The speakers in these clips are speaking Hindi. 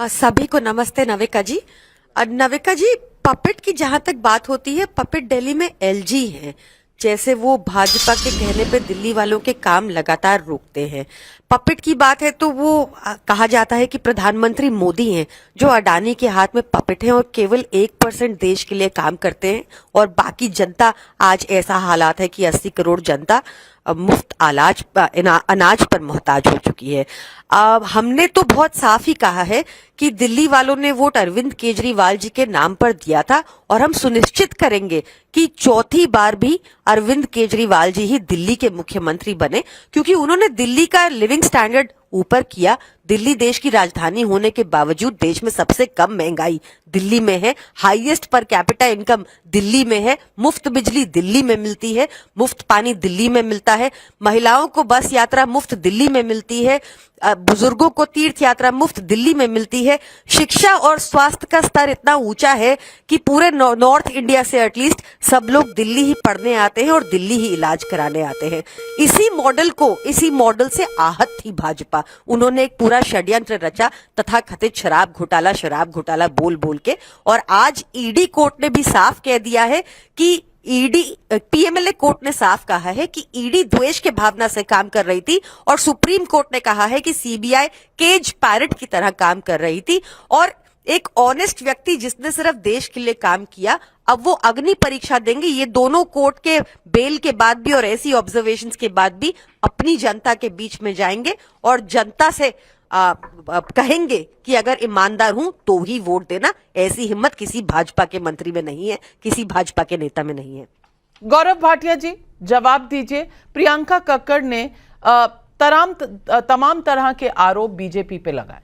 सभी को नमस्ते नविका जी। नविका जी, पपेट की जहां तक बात होती है, पपेट दिल्ली में एलजी है। जैसे वो भाजपा के कहने पे दिल्ली वालों के काम लगातार रोकते हैं। पपेट की बात है तो वो कहा जाता है कि प्रधानमंत्री मोदी हैं जो अडानी के हाथ में पपेट हैं और केवल 1% देश के लिए काम करते हैं और बाकी जनता, आज ऐसा हालात है कि 80 करोड़ जनता मुफ्त अनाज पर मोहताज हो चुकी है। हमने तो बहुत साफ ही कहा है कि दिल्ली वालों ने वोट अरविंद केजरीवाल जी के नाम पर दिया था और हम सुनिश्चित करेंगे कि चौथी बार भी अरविंद केजरीवाल जी ही दिल्ली के मुख्यमंत्री बने, क्योंकि उन्होंने दिल्ली का लिविंग स्टैंडर्ड ऊपर किया। दिल्ली देश की राजधानी होने के बावजूद देश में सबसे कम महंगाई दिल्ली में है, highest per capita income Delhi में है, मुफ्त बिजली दिल्ली में मिलती है, मुफ्त पानी दिल्ली में मिलता है, महिलाओं को बस यात्रा मुफ्त दिल्ली में मिलती है, बुजुर्गों को तीर्थ यात्रा मुफ्त दिल्ली में मिलती है। शिक्षा और स्वास्थ्य का स्तर इतना ऊंचा है कि पूरे नॉर्थ इंडिया से एटलीस्ट सब लोग दिल्ली ही पढ़ने आते हैं और दिल्ली ही इलाज कराने आते हैं। इसी मॉडल से आहत थी भाजपा। उन्होंने एक पूरा षड्यंत्र रचा, तथा कथित शराब घोटाला बोल बोल के, और आज ईडी कोर्ट ने भी साफ कह दिया है कि पीएमएलए कोर्ट ने साफ कहा है कि ईडी द्वेष के भावना से काम कर रही थी और सुप्रीम कोर्ट ने कहा है कि सीबीआई केज पैरट की तरह काम कर रही थी। और एक ऑनेस्ट व्यक्ति जिसने सिर्फ देश के लिए काम किया, अब वो अग्नि परीक्षा देंगे। ये दोनों कोर्ट के बेल के बाद भी और ऐसी ऑब्जर्वेशंस के बाद भी अपनी जनता के बीच में जाएंगे और जनता से कहेंगे कि अगर ईमानदार हूं तो ही वोट देना। ऐसी हिम्मत किसी भाजपा के मंत्री में नहीं है, किसी भाजपा के नेता में नहीं है। गौरव भाटिया जी, जवाब दीजिए। प्रियंका कक्कड़ ने तमाम तरह के आरोप बीजेपी पे लगाए।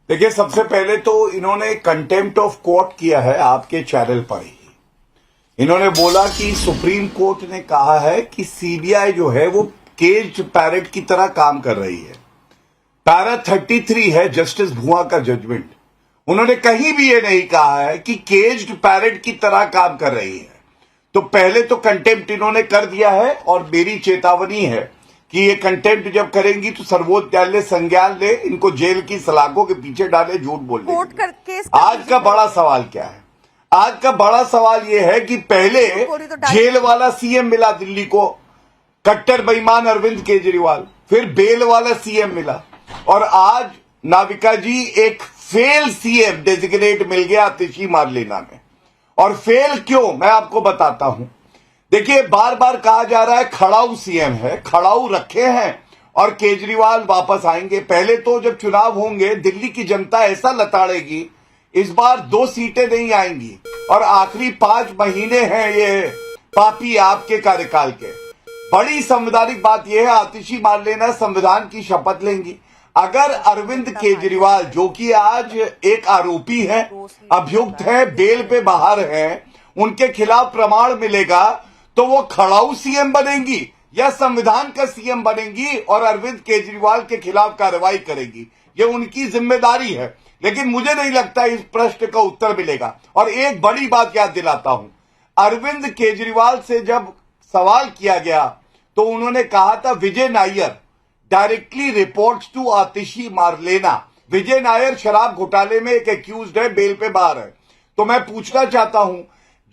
देखिए, सबसे पहले तो इन्होंने कंटेम्प्ट ऑफ कोर्ट किया है आपके चैनल पर ही। इन्होंने बोला कि सुप्रीम कोर्ट ने कहा है कि सीबीआई जो है वो केज पैरट की तरह काम कर रही है। पैरा 33 है जस्टिस भुआ का जजमेंट। उन्होंने कहीं भी ये नहीं कहा है कि केज्ड पैरट की तरह काम कर रही है। तो पहले तो कंटेम्प्ट इन्होंने कर दिया है और मेरी चेतावनी है कि ये कंटेम्प्ट जब करेंगी तो सर्वोच्च न्यायालय संज्ञान ले, इनको जेल की सलाखों के पीछे डाले, झूठ बोलने। आज का बड़ा सवाल क्या है? आज का बड़ा सवाल यह है कि पहले जेल वाला सीएम मिला दिल्ली को, कट्टर बेईमान अरविंद केजरीवाल, फिर बेल वाला सीएम मिला, और आज नाविका जी एक फेल सीएम डेजिग्नेट मिल गया आतिशी मारलेना में। और फेल क्यों, मैं आपको बताता हूं। देखिए, बार बार कहा जा रहा है खड़ाऊ सीएम है, खड़ाऊ रखे हैं और केजरीवाल वापस आएंगे। पहले तो जब चुनाव होंगे दिल्ली की जनता ऐसा लताड़ेगी, इस बार 2 सीटें नहीं आएंगी और आखिरी 5 महीने हैं ये पापी आपके कार्यकाल के। बड़ी संवैधानिक बात यह है, आतिशी मारलेना संविधान की शपथ लेंगी। अगर अरविंद केजरीवाल, जो कि आज एक आरोपी है, अभियुक्त है, बेल पे बाहर है, उनके खिलाफ प्रमाण मिलेगा तो वो खड़ाऊ सीएम बनेंगी या संविधान का सीएम बनेंगी और अरविंद केजरीवाल के खिलाफ कार्रवाई करेगी। ये उनकी जिम्मेदारी है, लेकिन मुझे नहीं लगता इस प्रश्न का उत्तर मिलेगा। और एक बड़ी बात याद दिलाता हूं, अरविंद केजरीवाल से जब सवाल किया गया तो उन्होंने कहा था विजय नायर डायरेक्टली रिपोर्ट्स टू आतिशी मारलेना। विजय नायर शराब घोटाले में एक एक्यूज्ड है, बेल पे बाहर है। तो मैं पूछना चाहता हूं,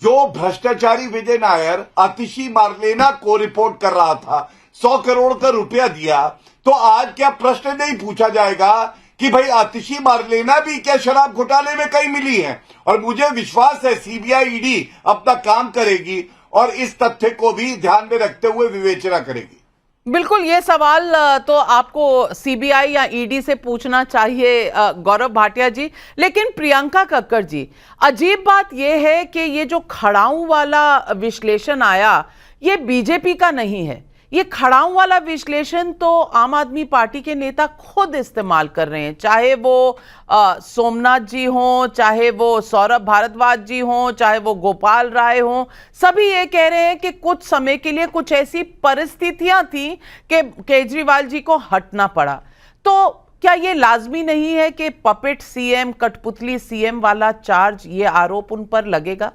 जो भ्रष्टाचारी विजय नायर आतिशी मारलेना को रिपोर्ट कर रहा था, 100 करोड़ का रुपया दिया, तो आज क्या प्रश्न नहीं पूछा जाएगा कि भाई आतिशी मारलेना भी क्या शराब घोटाले में कहीं मिली है? और मुझे विश्वास है सीबीआई ईडी अपना काम करेगी और इस तथ्य को भी ध्यान में रखते हुए विवेचना करेगी। बिल्कुल, ये सवाल तो आपको सीबीआई या ईडी से पूछना चाहिए गौरव भाटिया जी। लेकिन प्रियंका कक्कड़ जी, अजीब बात यह है कि ये जो खड़ाऊ वाला विश्लेषण आया, ये बीजेपी का नहीं है। ये खड़ाऊ वाला विश्लेषण तो आम आदमी पार्टी के नेता खुद इस्तेमाल कर रहे हैं, चाहे वो सोमनाथ जी हों, चाहे वो सौरभ भारद्वाज जी हों, चाहे वो गोपाल राय हों। सभी ये कह रहे हैं कि कुछ समय के लिए कुछ ऐसी परिस्थितियां थी कि केजरीवाल जी को हटना पड़ा। तो क्या ये लाजमी नहीं है कि पपेट सीएम, कठपुतली सीएम वाला चार्ज, ये आरोप उन पर लगेगा?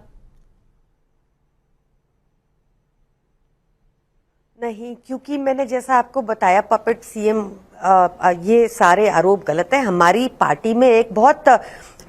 नहीं, क्योंकि मैंने जैसा आपको बताया, पपेट सीएम ये सारे आरोप गलत है। हमारी पार्टी में एक बहुत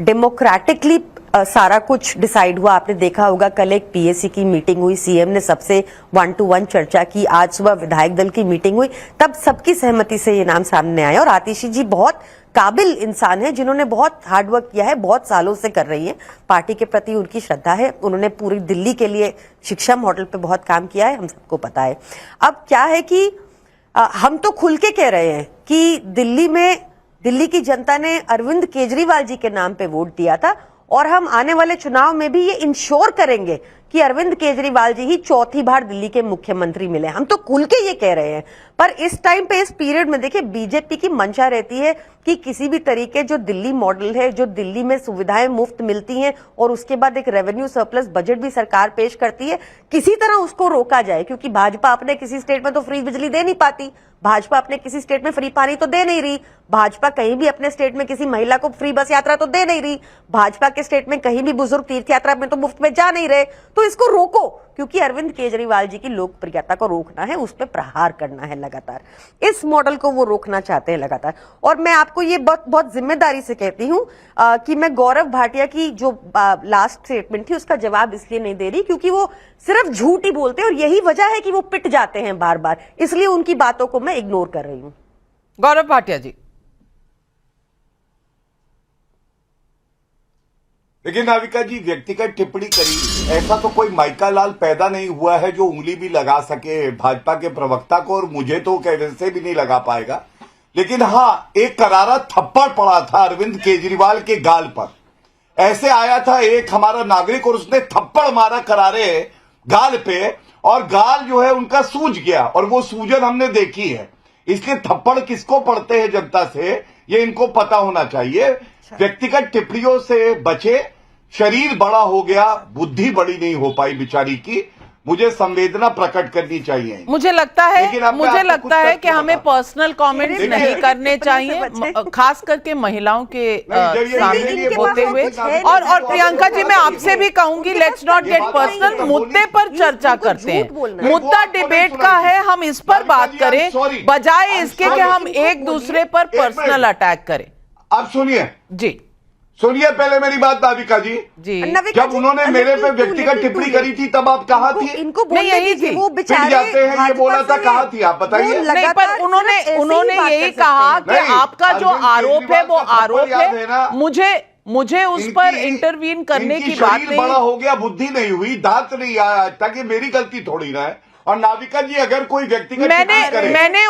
डेमोक्रेटिकली सारा कुछ डिसाइड हुआ। आपने देखा होगा कल एक पीएसी की मीटिंग हुई, सीएम ने सबसे 1-to-1 चर्चा की, आज सुबह विधायक दल की मीटिंग हुई, तब सबकी सहमति से ये नाम सामने आया। और आतिशी जी बहुत काबिल इंसान है, जिन्होंने बहुत हार्डवर्क किया है, बहुत सालों से कर रही है, पार्टी के प्रति उनकी श्रद्धा है। उन्होंने पूरी दिल्ली के लिए शिक्षा मॉडल पे बहुत काम किया है, हम सबको पता है। अब क्या है कि हम तो खुल के कह रहे हैं कि दिल्ली की जनता ने अरविंद केजरीवाल जी के नाम पे वोट दिया था, और हम आने वाले चुनाव में भी ये इंश्योर करेंगे कि अरविंद केजरीवाल जी ही चौथी बार दिल्ली के मुख्यमंत्री मिले। हम तो खुल के ये कह रहे हैं। पर इस टाइम पे, इस पीरियड में देखिए, बीजेपी की मंशा रहती है कि किसी भी तरीके जो दिल्ली मॉडल है, जो दिल्ली में सुविधाएं मुफ्त मिलती हैं और उसके बाद एक रेवेन्यू सरप्लस बजट भी सरकार पेश करती है, किसी तरह उसको रोका जाए। क्योंकि भाजपा अपने किसी स्टेट में तो फ्री बिजली दे नहीं पाती, भाजपा अपने किसी स्टेट में फ्री पानी तो दे नहीं रही, भाजपा कहीं भी अपने स्टेट में किसी महिला को फ्री बस यात्रा तो दे नहीं रही, भाजपा के स्टेट में कहीं भी बुजुर्ग तीर्थ यात्रा में तो मुफ्त में जा नहीं रहे। तो इसको रोको, क्योंकि अरविंद केजरीवाल जी की लोकप्रियता को रोकना है, उस पर प्रहार करना है लगातार। इस मॉडल को वो रोकना चाहते हैं लगातार। और मैं आपको ये बहुत जिम्मेदारी से कहती हूं कि मैं गौरव भाटिया की जो लास्ट स्टेटमेंट थी उसका जवाब इसलिए नहीं दे रही क्योंकि वो सिर्फ झूठ ही बोलते हैं, और यही वजह है कि वो पिट जाते हैं बार बार, इसलिए उनकी बातों को मैं इग्नोर कर रही हूं। गौरव भाटिया जी, लेकिन नाविका जी व्यक्तिगत टिप्पणी करी, ऐसा तो कोई माइका लाल पैदा नहीं हुआ है जो उंगली भी लगा सके भाजपा के प्रवक्ता को, और मुझे तो वैसे भी नहीं लगा पाएगा। लेकिन हाँ, एक करारा थप्पड़ पड़ा था अरविंद केजरीवाल के गाल पर। ऐसे आया था एक हमारा नागरिक और उसने थप्पड़ मारा करारे गाल पे, और गाल जो है उनका सूज गया, और वो सूजन हमने देखी है। इसलिए थप्पड़ किसको पड़ते हैं जनता से, ये इनको पता होना चाहिए। व्यक्तिगत टिप्पणियों से बचे। शरीर बड़ा हो गया, बुद्धि बड़ी नहीं हो पाई बेचारी की। मुझे संवेदना प्रकट करनी चाहिए। मुझे लगता है कि हमें पर्सनल कमेंट्स नहीं करने चाहिए, खास करके महिलाओं के सामने होते हुए। और प्रियंका जी, मैं आपसे भी कहूंगी, लेट्स नॉट गेट पर्सनल, मुद्दे पर चर्चा करते हैं। मुद्दा डिबेट का है, हम इस पर बात करें बजाय इसके कि हम एक दूसरे पर पर्सनल अटैक करें। आप सुनिए जी, सुनिए पहले मेरी बात नाविका जी। जब उन्होंने मेरे पे व्यक्तिगत टिप्पणी करी थी तब आप कहाँ थी? इनको नहीं, यही थी, वो बेचारे जाते हैं ये बोला था, कहाँ थी आप बताइए? नहीं, पर उन्होंने यही कहा कि आपका जो आरोप है वो आरोप है, मुझे उस पर इंटरवीन करने की बात नहीं। बड़ा हो गया, बुद्धि नहीं हुई, दांत नहीं आया, ताकि मेरी गलती थोड़ी ना है। और नाविका जी, अगर कोई व्यक्तिगत मैंने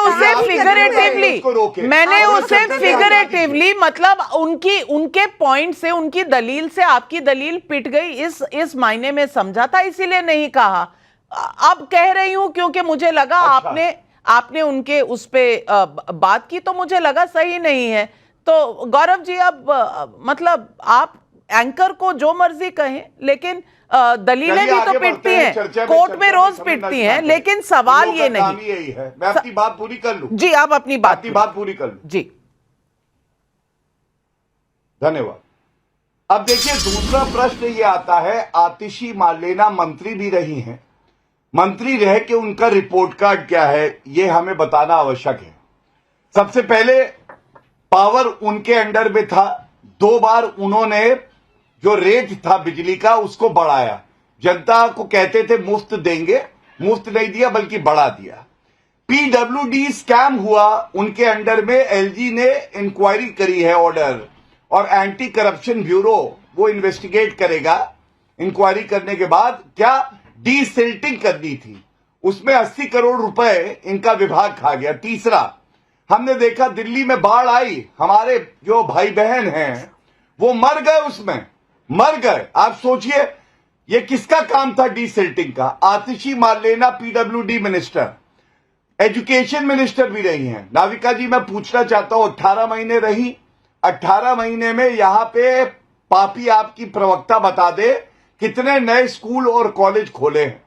उसे फिगरेटिवली मतलब उनके पॉइंट से, उनकी दलील से आपकी दलील पिट गई, इस मायने में समझा था, इसीलिए नहीं कहा। अब कह रही हूं क्योंकि मुझे लगा आपने उनके उस पे बात की, तो मुझे लगा सही नहीं है। तो गौरव जी, अब मतलब आप एंकर को जो मर्जी कहें, लेकिन दलीलें भी तो पिटती हैं, कोर्ट में रोज पिटती हैं, लेकिन सवाल ये नहीं। यही है, मैं अपनी बात पूरी कर लूं। जी, आप अपनी बात पूरी कर लूं। जी, धन्यवाद। अब देखिए, दूसरा प्रश्न ये आता है, आतिशी मार्लेना मंत्री भी रही हैं, मंत्री रह के उनका रिपोर्ट कार्ड क्या है, ये हमें बताना आवश्यक है। सबसे पहले पावर उनके अंडर में था, 2 बार उन्होंने जो रेट था बिजली का उसको बढ़ाया, जनता को कहते थे मुफ्त देंगे, मुफ्त नहीं दिया बल्कि बढ़ा दिया। पीडब्ल्यूडी स्कैम हुआ उनके अंडर में, एलजी ने इंक्वायरी करी है ऑर्डर, और एंटी करप्शन ब्यूरो वो इन्वेस्टिगेट करेगा। इंक्वायरी करने के बाद क्या डीसिल्टिंग करनी थी, उसमें 80 करोड़ रुपए इनका विभाग खा गया। तीसरा, हमने देखा दिल्ली में बाढ़ आई, हमारे जो भाई बहन हैं वो मर गए, उसमें मर गए। आप सोचिए ये किसका काम था डीसिल्टिंग का? Atishi Marlena PWD minister, education minister भी रही हैं। नाविका जी, मैं पूछना चाहता हूं, 18 महीने रही, 18 महीने में यहां पे पापी आपकी प्रवक्ता बता दे कितने नए स्कूल और कॉलेज खोले हैं।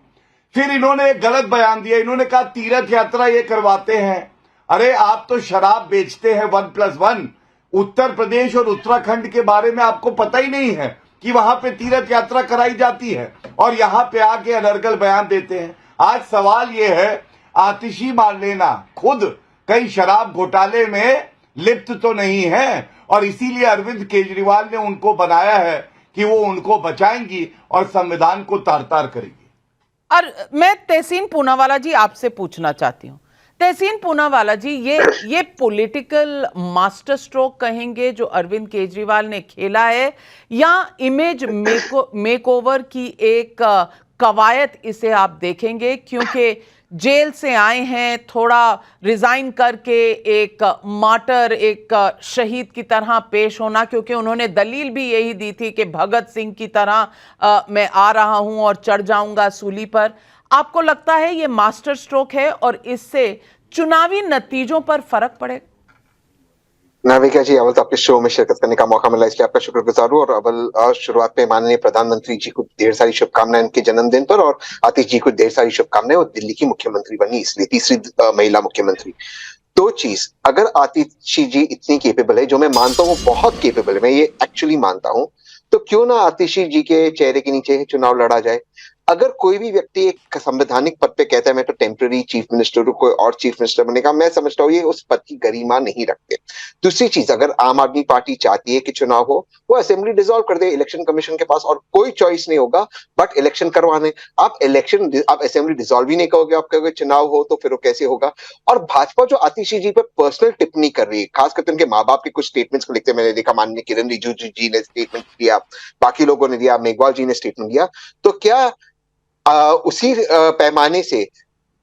फिर इन्होंने एक गलत बयान दिया, इन्होंने कहा तीर्थ यात्रा ये करवाते हैं। अरे आप तो शराब बेचते हैं 1+1। उत्तर प्रदेश और उत्तराखंड के बारे में आपको पता ही नहीं है कि वहां पे तीर्थ यात्रा कराई जाती है, और यहां पे आके अनर्गल बयान देते हैं। आज सवाल यह है, आतिशी मार्लेना खुद कहीं शराब घोटाले में लिप्त तो नहीं है, और इसीलिए अरविंद केजरीवाल ने उनको बनाया है कि वो उनको बचाएंगी और संविधान को तार तार करेगी। और मैं तहसीन पूनावाला जी आपसे पूछना चाहती हूं, तहसीन पूनावाला जी, ये पॉलिटिकल मास्टर स्ट्रोक कहेंगे जो अरविंद केजरीवाल ने खेला है, या इमेज मेकओवर की एक कवायद इसे आप देखेंगे? क्योंकि जेल से आए हैं, थोड़ा रिजाइन करके एक मार्टर, एक शहीद की तरह पेश होना, क्योंकि उन्होंने दलील भी यही दी थी कि भगत सिंह की तरह मैं आ रहा हूं और चढ़ जाऊंगा सूली पर। आपको लगता है ये मास्टर स्ट्रोक है और इससे चुनावी नतीजों पर फर्क पड़ेगा? नाविका जी, अव्वल तो आपके शो में शिरकत करने का मौका मिला, इसलिए आपका शुक्रगुजार हूं। और अव्वल शुरुआत में माननीय प्रधानमंत्री जी को ढेर सारी शुभकामनाएं उनके जन्मदिन पर, और आतिश जी को ढेर सारी शुभकामनाएं, वो दिल्ली की मुख्यमंत्री बनी, इसलिए तीसरी महिला मुख्यमंत्री। दो चीज, अगर आतिशी जी इतनी केपेबल है, जो मैं मानता हूँ बहुत केपेबल है, मैं ये एक्चुअली मानता हूँ, तो क्यों ना आतिशी जी के चेहरे के नीचे चुनाव लड़ा जाए। अगर कोई भी व्यक्ति एक संवैधानिक पद पे कहता है मैं तो टेम्पररी चीफ मिनिस्टर हूं, कोई और चीफ मिनिस्टर बनेगा, मैं समझता हूँ ये उस पद की गरिमा नहीं रखते। दूसरी चीज, अगर आम आदमी पार्टी चाहती है कि चुनाव हो, वो असेंबली डिसॉल्व कर दे इलेक्शन कमीशन के पास, और कोई चॉइस नहीं होगा बट इलेक्शन करवाने। आप असेंबली डिसॉल्व ही नहीं कहोगे, आप कहोगे चुनाव हो, तो फिर वो कैसे होगा? और भाजपा जो आतिशी जी पे पर्सनल टिप्पणी कर रही है, खासकर उनके माँ बाप के कुछ स्टेटमेंट्स को लिखते मैंने देखा, माननीय किरण रिजिजू जी ने स्टेटमेंट दिया, बाकी लोगों ने दिया, मेघवाल जी ने स्टेटमेंट दिया, तो क्या उसी पैमाने से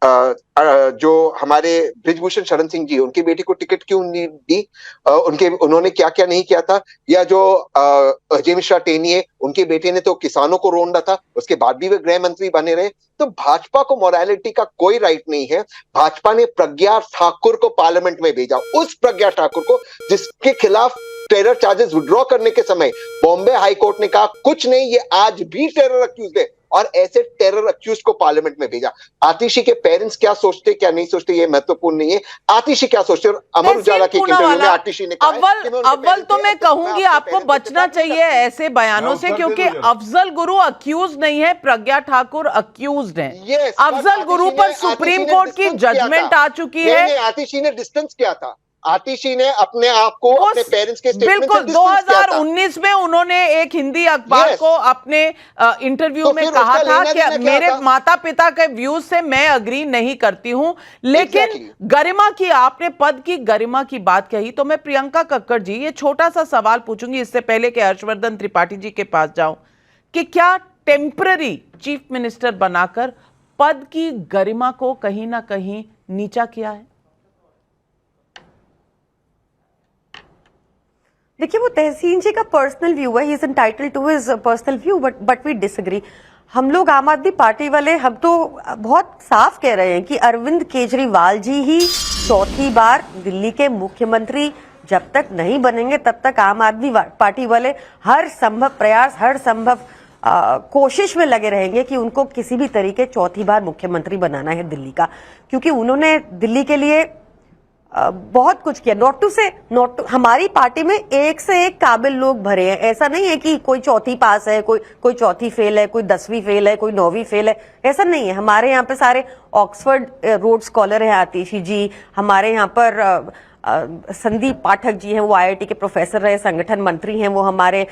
जो हमारे बृजभूषण शरण सिंह जी, उनकी बेटी को टिकट क्यों नहीं दी? उन्होंने क्या क्या नहीं किया था? या जो अजय मिश्रा टेनिए, उनके बेटे ने तो किसानों को रोंदा था, उसके बाद भी वे गृह मंत्री बने रहे। तो भाजपा को मोरालिटी का कोई राइट नहीं है। भाजपा ने प्रज्ञा ठाकुर को पार्लियामेंट में भेजा, उस प्रज्ञा ठाकुर को जिसके खिलाफ टेरर चार्जेस विड्रॉ करने के समय बॉम्बे हाई कोर्ट ने कहा कुछ नहीं, ये आज भी टेरर अक्यूज है, और ऐसे टेरर अक्यूज को पार्लियामेंट में भेजा। आतिशी के पेरेंट्स क्या सोचते क्या नहीं सोचते ये महत्वपूर्ण नहीं है, आतिशी क्या सोचते। और अमर उजाला के इंटरव्यू में आतिशी ने कहा अव्वल तो मैं कहूंगी आपको बचना चाहिए ऐसे बयानों से, क्योंकि अफजल गुरु अक्यूज नहीं है, प्रज्ञा ठाकुर अक्यूज्ड है। अफजल गुरु पर सुप्रीम कोर्ट की जजमेंट आ चुकी है। आतिशी ने डिस्टेंस किया था, आतिशी ने अपने आप को अपने पेरेंट्स के स्टेटमेंट बिल्कुल 2019 में उन्होंने एक हिंदी अखबार को अपने इंटरव्यू तो में कहा था कि मेरे माता पिता के व्यूज से मैं अग्री नहीं करती हूं, लेकिन गरिमा की, आपने पद की गरिमा की बात कही, तो मैं प्रियंका कक्कड़ जी ये छोटा सा सवाल पूछूंगी इससे पहले कि हर्षवर्धन त्रिपाठी जी के पास जाऊं, कि क्या टेम्पररी चीफ मिनिस्टर बनाकर पद की गरिमा को कहीं ना कहीं नीचा किया है? देखिए, वो तहसीन जी का पर्सनल व्यू है, he is entitled to his personal view, but we disagree. हम लोग आम आदमी पार्टी वाले, हम तो बहुत साफ कह रहे हैं कि अरविंद केजरीवाल जी ही चौथी बार दिल्ली के मुख्यमंत्री जब तक नहीं बनेंगे तब तक आम आदमी पार्टी वाले हर संभव प्रयास, हर संभव कोशिश में लगे रहेंगे कि उनको किसी भी तरीके चौथी बार मुख्यमंत्री बनाना है दिल्ली का, क्योंकि उन्होंने दिल्ली के लिए बहुत कुछ किया। नॉट टू हमारी पार्टी में एक से एक काबिल लोग भरे हैं, ऐसा नहीं है कि कोई चौथी पास है, कोई चौथी फेल है, कोई 10वीं फेल है, कोई 9वीं फेल है, ऐसा नहीं है। हमारे यहाँ पे सारे ऑक्सफोर्ड रोड स्कॉलर हैं, आतिशी जी, हमारे यहाँ पर संदीप पाठक जी हैं, वो IIT के प्रोफेसर रहे, संगठन मंत्री हैं, वो हमारे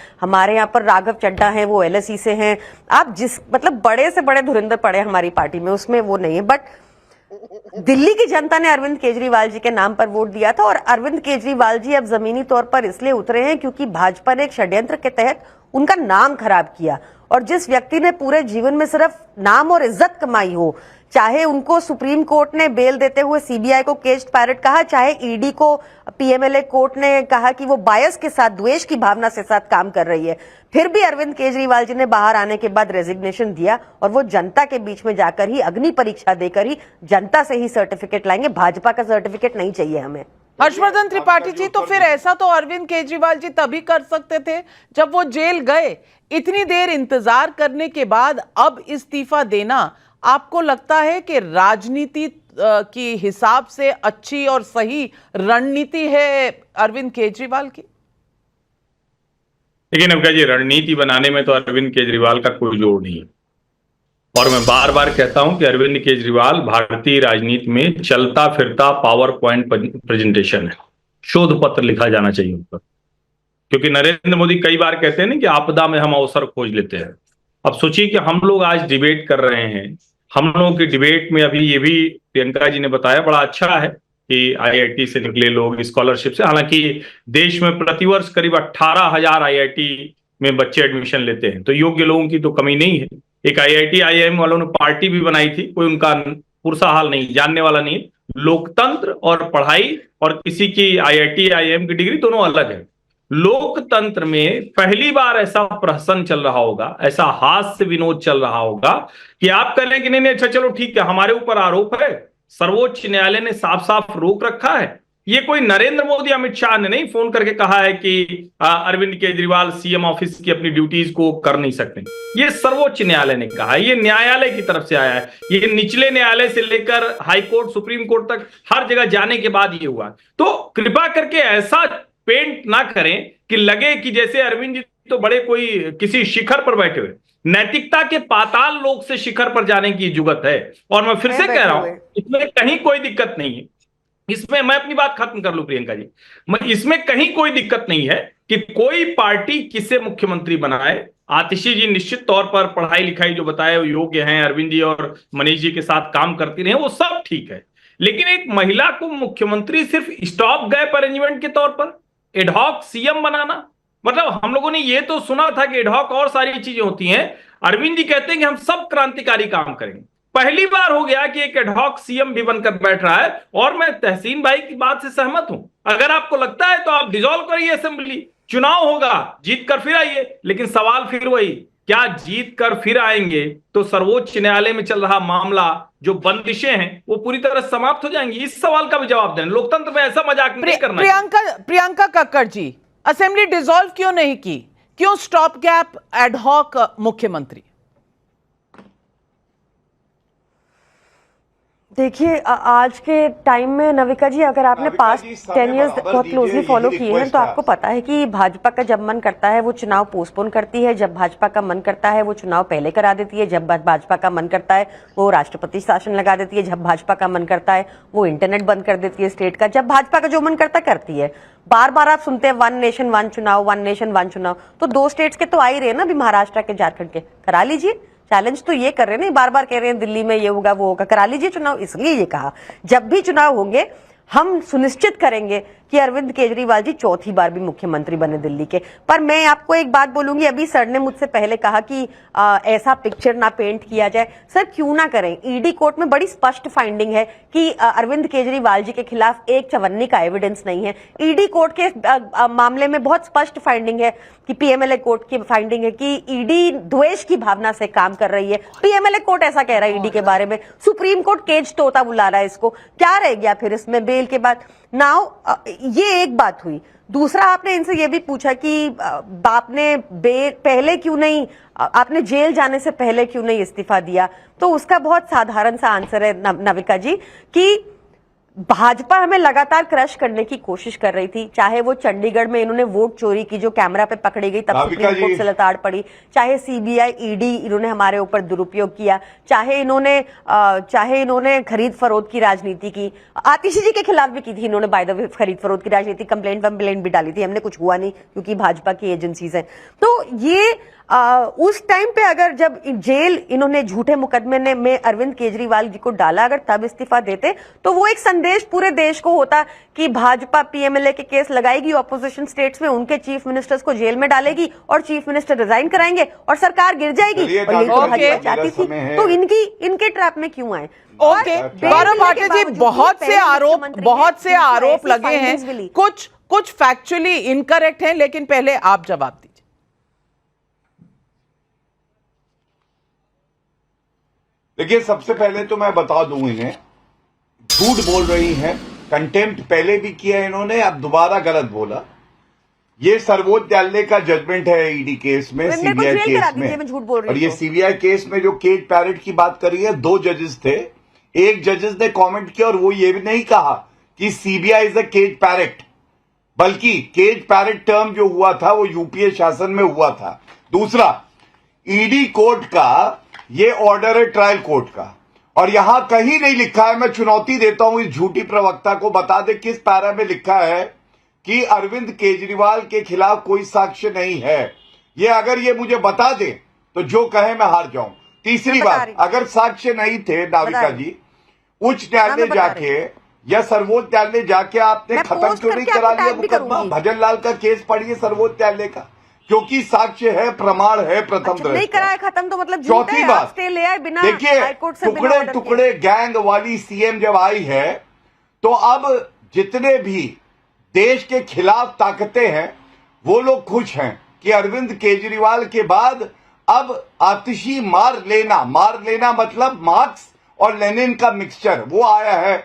यहाँ पर राघव चड्ढा हैं, वो LSE से हैं। आप मतलब बड़े से बड़े धुरंधर पड़े हमारी पार्टी में, उसमें वो नहीं है। बट दिल्ली की जनता ने अरविंद केजरीवाल जी के नाम पर वोट दिया था, और अरविंद केजरीवाल जी अब जमीनी तौर पर इसलिए उतरे हैं क्योंकि भाजपा ने एक षड्यंत्र के तहत उनका नाम खराब किया। और जिस व्यक्ति ने पूरे जीवन में सिर्फ नाम और इज्जत कमाई हो, चाहे उनको सुप्रीम कोर्ट ने बेल देते हुए CBI को केज्ड पैरेट कहा, चाहे ED को PMLA कोर्ट ने कहा कि वो बायस के साथ, द्वेष की भावना से साथ काम कर रही है, फिर भी अरविंद केजरीवाल जी ने बाहर आने के बाद रेजिग्नेशन दिया, और वो जनता के बीच में जाकर ही, अग्नि परीक्षा देकर ही, जनता से ही सर्टिफिकेट लाएंगे। भाजपा का सर्टिफिकेट नहीं चाहिए हमें। हर्षवर्धन त्रिपाठी जी, तो फिर ऐसा तो अरविंद केजरीवाल जी तभी कर सकते थे जब वो जेल गए। इतनी देर इंतजार करने के बाद अब इस्तीफा देना आपको लगता है कि राजनीति की हिसाब से अच्छी और सही रणनीति है अरविंद केजरीवाल की? लेकिन अब क्या जी, रणनीति बनाने में तो अरविंद केजरीवाल का कोई जोड़ नहीं है। और मैं बार बार कहता हूं कि अरविंद केजरीवाल भारतीय राजनीति में चलता फिरता पावर पॉइंट प्रेजेंटेशन है। शोध पत्र लिखा जाना चाहिए उन पर, क्योंकि नरेंद्र मोदी कई बार कहते हैं ना कि आपदा में हम अवसर खोज लेते हैं। अब सोचिए कि हम लोग आज डिबेट कर रहे हैं, हम लोगों की डिबेट में अभी ये भी प्रियंका जी ने बताया, बड़ा अच्छा है कि आईआईटी से निकले लोग स्कॉलरशिप से, हालांकि देश में प्रतिवर्ष करीब 18,000 आईआईटी में बच्चे एडमिशन लेते हैं, तो योग्य लोगों की तो कमी नहीं है। एक आईआईटी आईआईएम वालों ने पार्टी भी बनाई थी, कोई उनका पुरसा हाल नहीं, जानने वाला नहीं। लोकतंत्र और पढ़ाई और किसी की आईआईटी आईआईएम की डिग्री दोनों अलग है। लोकतंत्र में पहली बार ऐसा प्रहसन चल रहा होगा, ऐसा हास्य विनोद चल रहा होगा कि आप कह लें कि नहीं अच्छा चलो ठीक है, हमारे ऊपर आरोप है, सर्वोच्च न्यायालय ने साफ साफ रोक रखा है। ये कोई नरेंद्र मोदी अमित शाह ने नहीं फोन करके कहा है कि अरविंद केजरीवाल सीएम ऑफिस की अपनी ड्यूटीज को कर नहीं सकते। ये सर्वोच्च न्यायालय ने कहा है, ये न्यायालय की तरफ से आया है, ये निचले न्यायालय से लेकर हाई कोर्ट सुप्रीम कोर्ट तक हर जगह जाने के बाद ये हुआ। तो कृपा करके ऐसा पेंट ना करें कि लगे कि जैसे अरविंद जी तो बड़े कोई किसी शिखर पर बैठे हुए। नैतिकता के पाताल लोक से शिखर पर जाने की जुगत है। और मैं फिर से कह रहा हूं, इसमें कहीं कोई दिक्कत नहीं है। इसमें मैं अपनी बात खत्म कर लूं प्रियंका जी, इसमें कहीं कोई दिक्कत नहीं है कि कोई पार्टी किसे मुख्यमंत्री बनाए। आतिशी जी निश्चित तौर पर पढ़ाई लिखाई जो बताए वो योग्य हैं, अरविंद जी और मनीष जी के साथ काम करती रहे, वो सब ठीक है। लेकिन एक महिला को मुख्यमंत्री सिर्फ स्टॉप गैप अरेंजमेंट के तौर पर एडहॉक सीएम बनाना, मतलब हम लोगों ने ये तो सुना था कि एडहॉक और सारी चीजें होती हैं। अरविंद जी कहते हैं कि हम सब क्रांतिकारी काम करेंगे। पहली बार हो गया कि एक एडहॉक सीएम भी बनकर बैठ रहा है। और मैं तहसीन भाई की बात से सहमत हूं, अगर आपको लगता है तो आप डिसॉल्व करिए असेंबली, चुनाव होगा, जीत कर फिर आइए। लेकिन सवाल फिर वही, क्या जीत कर फिर आएंगे तो सर्वोच्च न्यायालय में चल रहा मामला जो बंदिशें हैं वो पूरी तरह समाप्त हो जाएंगी? इस सवाल का भी जवाब दें। लोकतंत्र में ऐसा मजाक नहीं करना। प्रियंका कक्कड़ जी, असेंबली डिसॉल्व क्यों नहीं की? क्यों स्टॉप गैप एडहॉक मुख्यमंत्री? देखिए आज के टाइम में नविका जी, अगर आपने पास्ट 10 इयर्स बहुत क्लोजली फॉलो किए हैं तो आपको पता है कि भाजपा का जब मन करता है वो चुनाव पोस्टपोन करती है, जब भाजपा का मन करता है वो चुनाव पहले करा देती है, जब भाजपा का मन करता है वो राष्ट्रपति शासन लगा देती है, जब भाजपा का मन करता है वो इंटरनेट बंद कर देती है स्टेट का, जब भाजपा का जो मन करता करती है। बार बार आप सुनते हैं वन नेशन वन चुनाव, वन नेशन वन चुनाव। तो 2 स्टेट्स के तो आ ही रहे ना, अभी महाराष्ट्र के, झारखंड के, करा लीजिए। चैलेंज तो ये कर रहे हैं, नहीं बार बार कह रहे हैं दिल्ली में ये होगा वो होगा, करा लीजिए चुनाव। इसलिए ये कहा जब भी चुनाव होंगे हम सुनिश्चित करेंगे कि अरविंद केजरीवाल जी चौथी बार भी मुख्यमंत्री बने दिल्ली के। पर मैं आपको एक बात बोलूंगी, अभी सर ने मुझसे पहले कहा कि ऐसा पिक्चर ना पेंट किया जाए। सर क्यों ना करें, ईडी कोर्ट में बड़ी स्पष्ट फाइंडिंग है कि अरविंद केजरीवाल जी के खिलाफ एक चवन्नी का एविडेंस नहीं है। ईडी कोर्ट के मामले में बहुत स्पष्ट फाइंडिंग है कि पीएमएलए कोर्ट की फाइंडिंग है कि ईडी द्वेष की भावना से काम कर रही है। पीएमएलए कोर्ट ऐसा कह रहा है ईडी के बारे में, सुप्रीम कोर्ट केज तोता बुला रहा है इसको। क्या रह गया फिर इसमें बेल के बाद? नाउ ये एक बात हुई। दूसरा, आपने इनसे ये भी पूछा कि आपने पहले क्यों नहीं, आपने जेल जाने से पहले क्यों नहीं इस्तीफा दिया? तो उसका बहुत साधारण सा आंसर है नविका जी कि भाजपा हमें लगातार क्रश करने की कोशिश कर रही थी। चाहे वो चंडीगढ़ में इन्होंने वोट चोरी की जो कैमरा पे पकड़ी गई तब सुप्रीम कोर्ट से लताड़ पड़ी, चाहे सीबीआई ईडी इन्होंने हमारे ऊपर दुरुपयोग किया, चाहे इन्होंने खरीद फरोख्त की राजनीति की, आतिशी जी के खिलाफ भी की थी इन्होंने, बाय द वे खरीद फरोख्त की राजनीति, कंप्लेंट भी डाली थी हमने, कुछ हुआ नहीं क्योंकि भाजपा की एजेंसीज हैं। तो ये उस टाइम पे अगर जब जेल इन्होंने झूठे मुकदमे में अरविंद केजरीवाल जी को डाला, अगर तब इस्तीफा देते तो वो एक संदेश पूरे देश को होता कि भाजपा पीएमएलए के केस लगाएगी ऑपोजिशन स्टेट्स में, उनके चीफ मिनिस्टर्स को जेल में डालेगी और चीफ मिनिस्टर रिजाइन कराएंगे और सरकार गिर जाएगी। और ये तो भाजपा चाहती थी, तो इनके ट्रैप में क्यों आए? ओके, गौरव भाटिया जी, बहुत से आरोप लगे हैं, कुछ फैक्चुअली इनकरेक्ट हैं, लेकिन पहले आप जवाब दीजिए। देखिए, सबसे पहले तो मैं बता दूं, इन्हें झूठ बोल रही हैं। कंटेम्प्ट पहले भी किया इन्होंने, अब दोबारा गलत बोला। ये सर्वोच्च न्यायालय का जजमेंट है ईडी केस में, सीबीआई केस में। और ये सीबीआई केस में जो केज पैरेट की बात करी है, 2 जजेस थे। एक जजेस ने कमेंट किया और वो ये भी नहीं कहा कि CBI is a cage parrot, बल्कि केज पैरेट टर्म जो हुआ था वो यूपीए शासन में हुआ था। दूसरा, ईडी कोर्ट का ये ऑर्डर है ट्रायल कोर्ट का, और यहां कहीं नहीं लिखा है, मैं चुनौती देता हूं इस झूठी प्रवक्ता को, बता दे किस पैरा में लिखा है कि अरविंद केजरीवाल के खिलाफ कोई साक्ष्य नहीं है। ये अगर ये मुझे बता दे तो जो कहे मैं हार जाऊं। तीसरी बात, अगर साक्ष्य नहीं थे नाविका जी, उच्च न्यायालय जाके या सर्वोच्च न्यायालय जाके आपने खत्म क्यों नहीं करा लिया मुकदमा? भजन लाल का केस पढ़िए सर्वोच्च न्यायालय का, क्योंकि साक्ष्य है, प्रमाण है, प्रथम दृष्टया नहीं कराया खत्म तो मतलब चौथी बात, स्टे ले आए बिना देखिए हाईकोर्ट से टुकड़े टुकड़े गैंग वाली सीएम जब आई है तो अब जितने भी देश के खिलाफ ताकतें हैं वो लोग खुश हैं कि अरविंद केजरीवाल के बाद अब आतिशी मार लेना मतलब मार्क्स और लेनिन का मिक्सचर वो आया है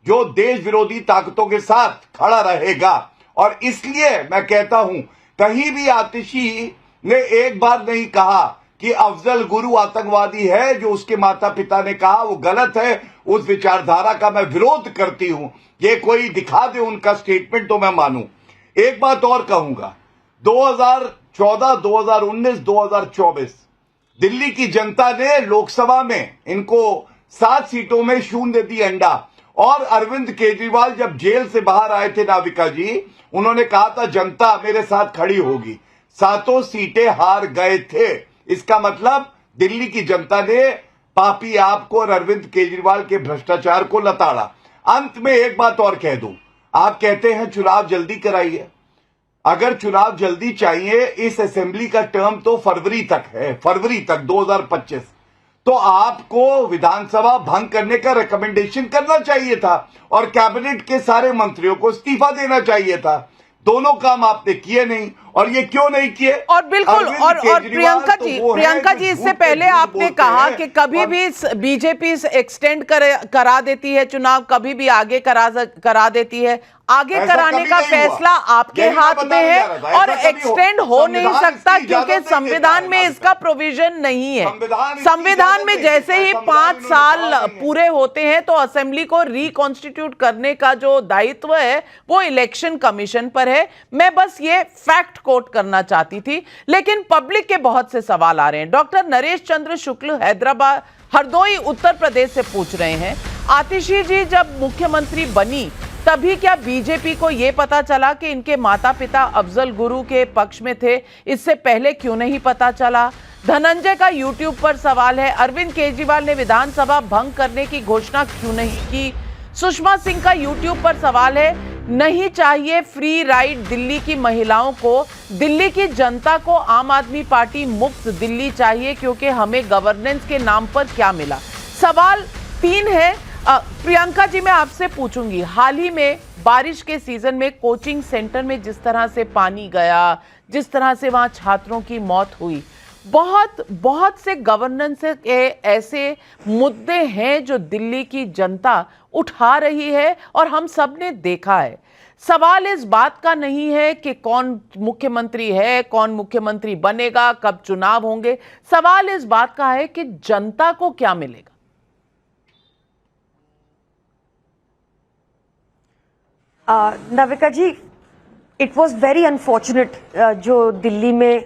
जो देश विरोधी ताकतों के साथ खड़ा रहेगा। और इसलिए मैं कहता हूं, कहीं भी आतिशी ने एक बार नहीं कहा कि अफजल गुरु आतंकवादी है, जो उसके माता पिता ने कहा वो गलत है, उस विचारधारा का मैं विरोध करती हूं। ये कोई दिखा दे उनका स्टेटमेंट तो मैं मानूं। एक बात और कहूंगा, 2014, 2019, 2024 दिल्ली की जनता ने लोकसभा में इनको 7 सीटों में शून्य दी अंडा, और अरविंद केजरीवाल जब जेल से बाहर आए थे नाविका जी, उन्होंने कहा था जनता मेरे साथ खड़ी होगी, 7 सीटें हार गए थे। इसका मतलब दिल्ली की जनता ने पापी आपको और अरविंद केजरीवाल के भ्रष्टाचार को लताड़ा। अंत में एक बात और कह दूं, आप कहते हैं चुनाव जल्दी कराइए, अगर चुनाव जल्दी चाहिए, इस असेंबली का टर्म तो फरवरी तक है, फरवरी तक 2025, तो आपको विधानसभा भंग करने का रिकमेंडेशन करना चाहिए था और कैबिनेट के सारे मंत्रियों को इस्तीफा देना चाहिए था। दोनों काम आपने किए नहीं, और ये क्यों नहीं किए? और बिल्कुल, और प्रियंका जी इससे पहले आपने कहा कि कभी भी बीजेपी एक्सटेंड करा देती है चुनाव, कभी भी आगे करा देती है। आगे कराने का फैसला आपके हाथ में है और एक्सटेंड हो नहीं सकता क्योंकि संविधान में इसका प्रोविजन नहीं है। संविधान में जैसे ही 5 साल पूरे होते हैं तो असेंबली को रिकॉन्स्टिट्यूट करने का जो दायित्व है वो इलेक्शन कमीशन पर है। मैं बस ये फैक्ट कोट करना चाहती थी, लेकिन पब्लिक के बहुत से सवाल आ रहे हैं। डॉक्टर नरेश चंद्र शुक्ल हैदराबाद हरदोई उत्तर प्रदेश से पूछ रहे हैं, आतिशी जी जब मुख्यमंत्री बनी तभी क्या बीजेपी को यह पता चला कि इनके माता पिता अफजल गुरु के पक्ष में थे? इससे पहले क्यों नहीं पता चला? धनंजय का यूट्यूब पर सवाल है, अरविंद केजरीवाल ने विधानसभा भंग करने की घोषणा क्यों नहीं की? सुषमा सिंह का यूट्यूब पर सवाल है, नहीं चाहिए फ्री राइड दिल्ली की महिलाओं को, दिल्ली की जनता को आम आदमी पार्टी मुक्त दिल्ली चाहिए क्योंकि हमें गवर्नेंस के नाम पर क्या मिला? सवाल 3 है। प्रियंका जी मैं आपसे पूछूंगी, हाल ही में बारिश के सीजन में कोचिंग सेंटर में जिस तरह से पानी गया, जिस तरह से वहां छात्रों की मौत हुई, बहुत से गवर्नेंस के ऐसे मुद्दे हैं जो दिल्ली की जनता उठा रही है और हम सब ने देखा है। सवाल इस बात का नहीं है कि कौन मुख्यमंत्री है, कौन मुख्यमंत्री बनेगा, कब चुनाव होंगे। सवाल इस बात का है कि जनता को क्या मिलेगा। नाविका जी, इट वॉज वेरी अनफॉर्चुनेट जो दिल्ली में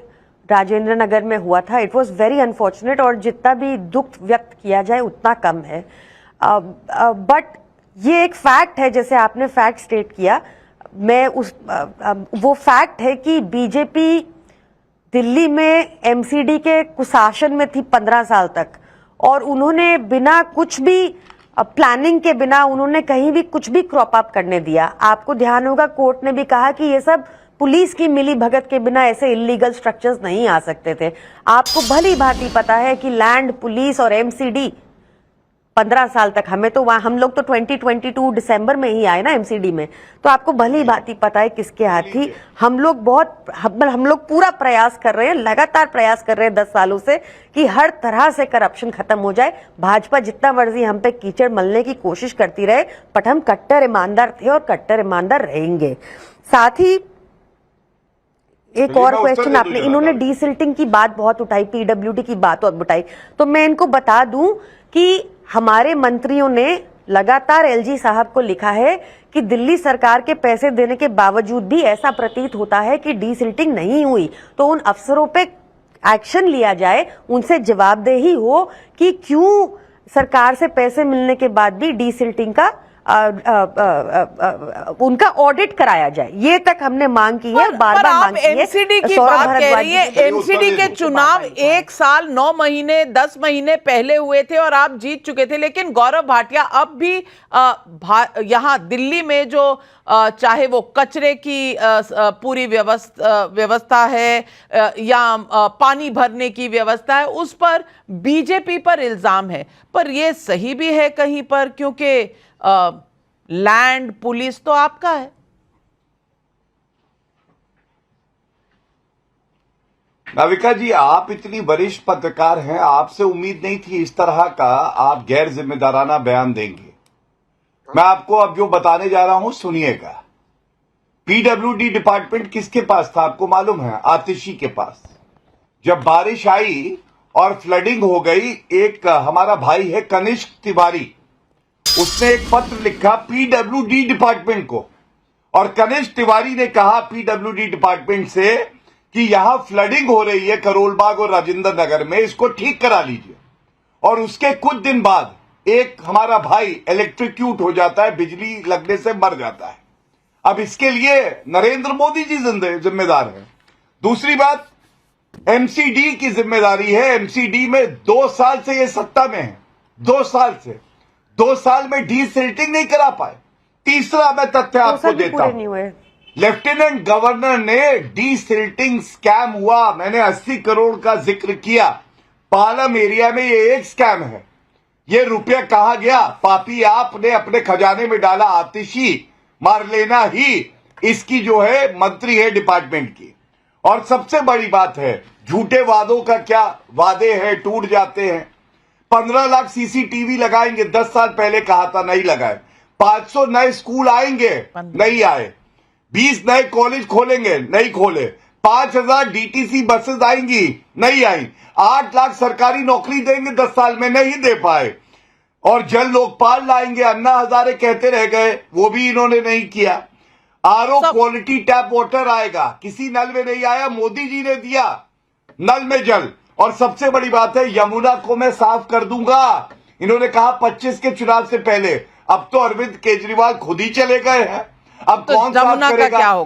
राजेंद्र नगर में हुआ था। इट वॉज वेरी अनफॉर्चुनेट, और जितना भी दुख व्यक्त किया जाए उतना कम है। बट ये एक फैक्ट है, जैसे आपने फैक्ट स्टेट किया, मैं वो फैक्ट है कि बीजेपी दिल्ली में एमसीडी के कुशासन में थी 15 साल तक, और उन्होंने बिना कुछ भी प्लानिंग के बिना उन्होंने कहीं भी कुछ भी क्रॉप अप करने दिया। आपको ध्यान होगा कोर्ट ने भी कहा कि ये सब पुलिस की मिली भगत के बिना ऐसे इलीगल स्ट्रक्चर्स नहीं आ सकते थे। आपको भली भांति पता है कि लैंड, पुलिस और एमसीडी 15 साल तक, हमें तो वहां, हम लोग तो 2022 दिसंबर में ही आए ना एमसीडी में, तो आपको भली भांति पता है किसके हाथ थी। हम लोग पूरा प्रयास कर रहे हैं, लगातार प्रयास कर रहे हैं 10 सालों से कि हर तरह से करप्शन खत्म हो जाए। भाजपा जितना मर्जी हम पे कीचड़ मलने की कोशिश करती रहे, बट हम कट्टर ईमानदार थे और कट्टर ईमानदार रहेंगे। साथ ही एक और क्वेश्चन आपने, इन्होंने डीसिल्टिंग की बात बहुत उठाई, पीडब्ल्यूडी की बात बहुत उठाई, तो मैं इनको बता दूं कि हमारे मंत्रियों ने लगातार एलजी साहब को लिखा है कि दिल्ली सरकार के पैसे देने के बावजूद भी ऐसा प्रतीत होता है कि डीसिल्टिंग नहीं हुई, तो उन अफसरों पे एक्शन लिया जाए, उनसे जवाबदेही हो कि क्यों सरकार से पैसे मिलने के बाद भी डीसिल्टिंग का उनका ऑडिट कराया जाए। ये तक हमने मांग की है, बार-बार मांग की है। एमसीडी की सौरभ बात कह रही है, भारद्वाज जी एमसीडी के चुनाव 1 साल 9 महीने 10 महीने पहले हुए थे और आप जीत चुके थे, लेकिन गौरव भाटिया अब भी यहाँ दिल्ली में जो चाहे वो कचरे की पूरी व्यवस्था है या पानी भरने की व्यवस्था है, उस पर बीजेपी पर इल्जाम है। पर ये सही भी है कहीं पर, क्योंकि लैंड पुलिस तो आपका है। नाविका जी, आप इतनी वरिष्ठ पत्रकार हैं, आपसे उम्मीद नहीं थी इस तरह का आप गैर जिम्मेदाराना बयान देंगे। मैं आपको अब जो बताने जा रहा हूं सुनिएगा। पीडब्ल्यूडी डिपार्टमेंट किसके पास था आपको मालूम है? आतिशी के पास। जब बारिश आई और फ्लडिंग हो गई, एक हमारा भाई है कनिष्क तिवारी, उसने एक पत्र लिखा पीडब्ल्यूडी डिपार्टमेंट को, और कनिष्क तिवारी ने कहा पीडब्ल्यूडी डिपार्टमेंट से कि यहां फ्लडिंग हो रही है करोलबाग और राजेंद्र नगर में, इसको ठीक करा लीजिए। और उसके कुछ दिन बाद एक हमारा भाई इलेक्ट्रिक्यूट हो जाता है, बिजली लगने से मर जाता है। अब इसके लिए नरेंद्र मोदी जी जिम्मेदार है। दूसरी बात, एमसीडी की जिम्मेदारी है। एमसीडी में 2 साल से ये सत्ता में है, 2 साल से, 2 साल में डीसिल्टिंग नहीं करा पाए। तीसरा मैं तथ्य आपको देता हूं, लेफ्टिनेंट गवर्नर ने डीसिल्टिंग स्कैम हुआ, मैंने 80 करोड़ का जिक्र किया। पालम एरिया में ये एक स्कैम है। ये रुपया कहां गया? पापी आपने अपने खजाने में डाला। आतिशी मारलेना ही इसकी जो है मंत्री है डिपार्टमेंट की। और सबसे बड़ी बात है, झूठे वादों का क्या वादे हैं, टूट जाते हैं। 15 लाख सीसीटीवी लगाएंगे, 10 साल पहले कहा था, नहीं लगाए। 500 नए स्कूल आएंगे, नहीं आए। 20 नए कॉलेज खोलेंगे, नहीं खोले। 5000 डीटीसी बसेस आएंगी, नहीं आई। 8 लाख सरकारी नौकरी देंगे 10 साल में, नहीं दे पाए। और जल लोकपाल लाएंगे, अन्ना हजारे कहते रह गए, वो भी इन्होंने नहीं किया। आरओ क्वालिटी टैप वाटर आएगा, किसी नल में नहीं आया, मोदी जी ने दिया नल में जल। और सबसे बड़ी बात है, यमुना को मैं साफ कर दूंगा, इन्होंने कहा 25 के चुनाव से पहले। अब तो अरविंद केजरीवाल खुद ही चले गए हैं, अब तो कौन साफ जमुना का करेगा? क्या होगा?